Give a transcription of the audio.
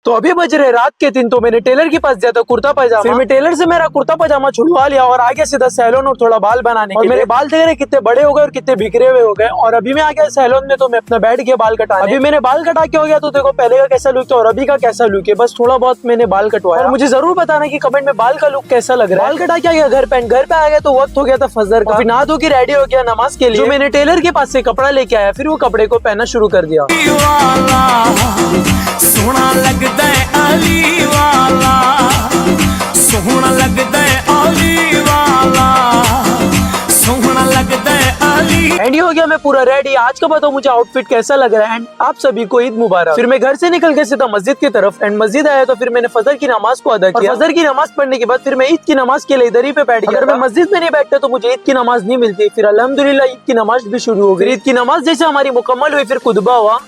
तो अभी बज रहे रात के 3, तो मैंने टेलर के पास दिया था कुर्ता पजामा। फिर मैं टेलर से मेरा कुर्ता पजामा छुड़वा लिया और आगे सीधा सैलून और थोड़ा बाल बनाने के लिए। मेरे बाल देख रहे कितने बड़े हो गए और कितने बिखरे हुए हो गए। और अभी मैं आ गया सैलून में, तो मैं अपना बैठ के बाल कटाने। अभी मैंने बाल कटा के हो गया, तो देखो पहले का कैसा लुक था और अभी का कैसा लुक है। बस थोड़ा बहुत मैंने बाल कटवाया। और मुझे जरूर बताना कि कमेंट में बाल का लुक कैसा लग रहा है। बाल कटा के आ गया घर पे आ गया, तो वक्त हो गया था फजर का। फिर नहा धो के रेडी हो गया नमाज के लिए। जो मैंने टेलर के पास से कपड़ा लेके आया, फिर वो कपड़े को पहनना शुरू कर दिया। सोहना लगदा है अली वाला, सोहना लगदा है अली वाला, सोहना लगदा है अली। एंड ये हो गया मैं पूरा रेडी। आज का बताओ मुझे आउटफिट कैसा लग रहा है। एंड आप सभी को ईद मुबारक। फिर मैं घर से निकल के सीधा मस्जिद की तरफ। एंड मस्जिद आया तो फिर मैंने फजर की नमाज को अदा किया। फजर की नमाज पढ़ने के बाद फिर मैं ईद की नमाज के लिए इधर ही पे बैठ गया। अगर मैं मस्जिद में नहीं बैठता तो मुझे ईद की नमाज नहीं मिलती। फिर अल्हम्दुलिल्लाह ईद की नमाज भी शुरू हो गई। ईद की नमाज जैसे हमारी मुकम्मल हुई, फिर खुतबा हुआ।